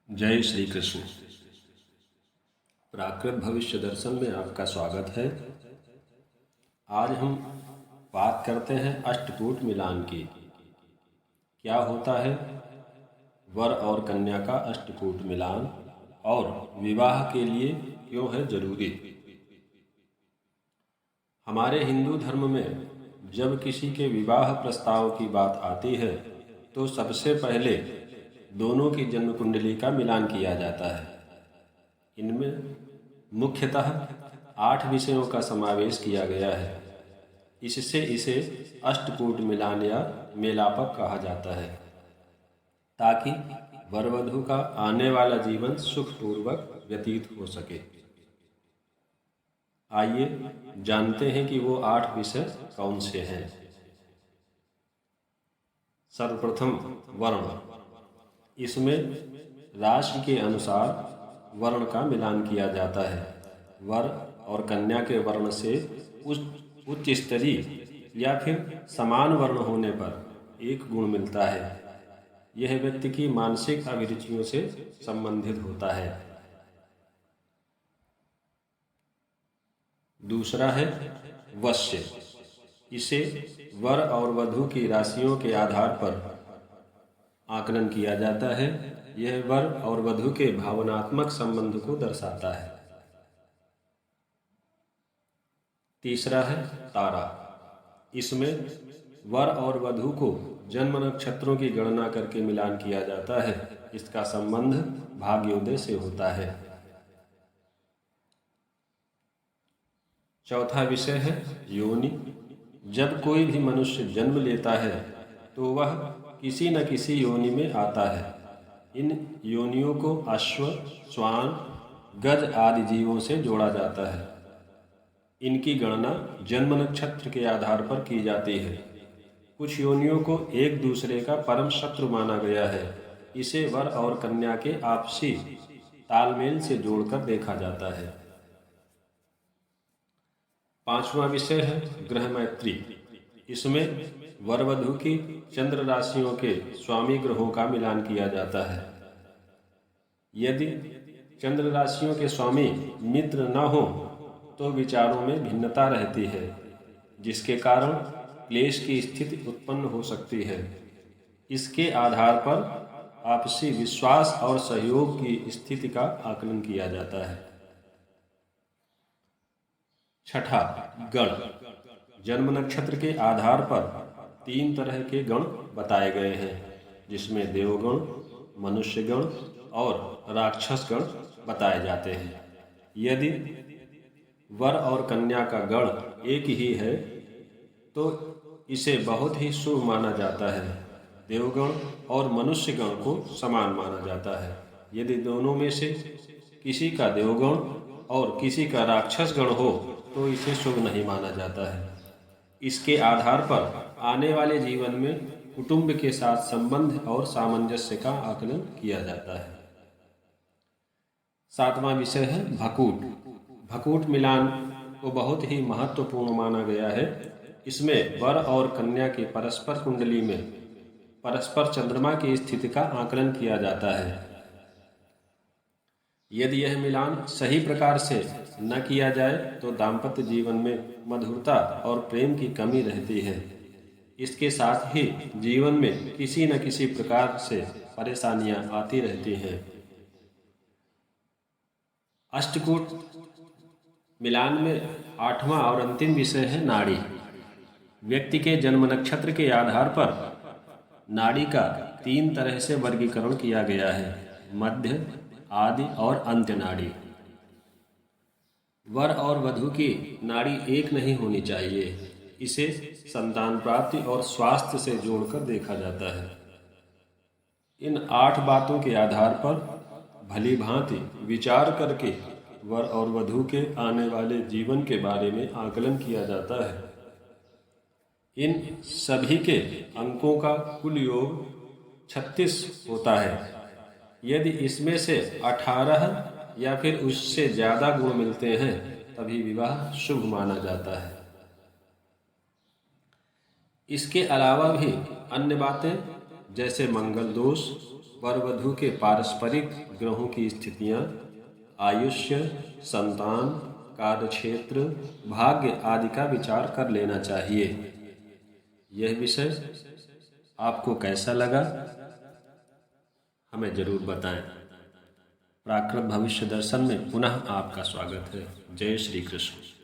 जय श्री कृष्ण। प्राकृत भविष्य दर्शन में आपका स्वागत है। आज हम बात करते हैं अष्टकूट मिलान की। क्या होता है वर और कन्या का अष्टकूट मिलान और विवाह के लिए क्यों है जरूरी। हमारे हिंदू धर्म में जब किसी के विवाह प्रस्ताव की बात आती है तो सबसे पहले दोनों की जन्म कुंडली का मिलान किया जाता है। इनमें मुख्यतः 8 विषयों का समावेश किया गया है। इससे इसे अष्टकूट मिलान या मेलापक कहा जाता है, ताकि वर वधू का आने वाला जीवन सुखपूर्वक व्यतीत हो सके। आइए जानते हैं कि वो 8 विषय कौन से हैं। सर्वप्रथम वर्ण। इसमें राशि के अनुसार वर्ण का मिलान किया जाता है। वर और कन्या के वर्ण से उच्च स्तरीय या फिर समान वर्ण होने पर एक गुण मिलता है। यह व्यक्ति की मानसिक अभिरुचियों से संबंधित होता है। दूसरा है वश्य। इसे वर और वधू की राशियों के आधार पर आकलन किया जाता है। यह वर और वधू के भावनात्मक संबंध को दर्शाता है। तीसरा है तारा। इसमें वर और वधू को जन्म नक्षत्रों की गणना करके मिलान किया जाता है। इसका संबंध भाग्योदय से होता है। चौथा विषय है योनि। जब कोई भी मनुष्य जन्म लेता है तो वह किसी न किसी योनि में आता है। इन योनियों को अश्व, श्वान, गज आदि जीवों से जोड़ा जाता है। इनकी गणना जन्म नक्षत्र के आधार पर की जाती है। कुछ योनियों को एक दूसरे का परम शत्रु माना गया है। इसे वर और कन्या के आपसी तालमेल से जोड़कर देखा जाता है। पांचवा विषय है ग्रह मैत्री। इसमें वर वधू की चंद्र राशियों के स्वामी ग्रहों का मिलान किया जाता है। यदि चंद्र राशियों के स्वामी मित्र न हो तो विचारों में भिन्नता रहती है, जिसके कारण क्लेश की स्थिति उत्पन्न हो सकती है। इसके आधार पर आपसी विश्वास और सहयोग की स्थिति का आकलन किया जाता है। छठा गण। जन्म नक्षत्र के आधार पर 3 तरह के गण बताए गए हैं, जिसमें देवगण, मनुष्यगण और राक्षस गण बताए जाते हैं। यदि वर और कन्या का गण एक ही है तो इसे बहुत ही शुभ माना जाता है। देवगण और मनुष्यगण को समान माना जाता है। यदि दोनों में से किसी का देवगण और किसी का राक्षस गण हो तो इसे शुभ नहीं माना जाता है। इसके आधार पर आने वाले जीवन में कुटुंब के साथ संबंध और सामंजस्य का आकलन किया जाता है। 7वां विषय है भकूट। भकूट मिलान को बहुत ही महत्वपूर्ण माना गया है। इसमें वर और कन्या की परस्पर कुंडली में परस्पर चंद्रमा की स्थिति का आकलन किया जाता है। यदि यह मिलान सही प्रकार से न किया जाए तो दाम्पत्य जीवन में मधुरता और प्रेम की कमी रहती है। इसके साथ ही जीवन में किसी न किसी प्रकार से परेशानियां आती रहती हैं। अष्टकूट मिलान में 8वां और अंतिम विषय है नाड़ी। व्यक्ति के जन्म नक्षत्र के आधार पर नाड़ी का 3 तरह से वर्गीकरण किया गया है: मध्य, आदि और अंत्य नाड़ी। वर और वधू की नाड़ी एक नहीं होनी चाहिए। इसे संतान प्राप्ति और स्वास्थ्य से जोड़कर देखा जाता है। इन 8 बातों के आधार पर भली भांति विचार करके वर और वधू के आने वाले जीवन के बारे में आकलन किया जाता है। इन सभी के अंकों का कुल योग 36 होता है। यदि इसमें से 18 या फिर उससे ज़्यादा गुण मिलते हैं तभी विवाह शुभ माना जाता है। इसके अलावा भी अन्य बातें जैसे मंगल दोष, वर वधू के पारस्परिक ग्रहों की स्थितियाँ, आयुष्य, संतान, कार्यक्षेत्र, भाग्य आदि का विचार कर लेना चाहिए। यह विषय आपको कैसा लगा हमें जरूर बताएं। प्राकृत भविष्य दर्शन में पुनः आपका स्वागत है। जय श्री कृष्ण।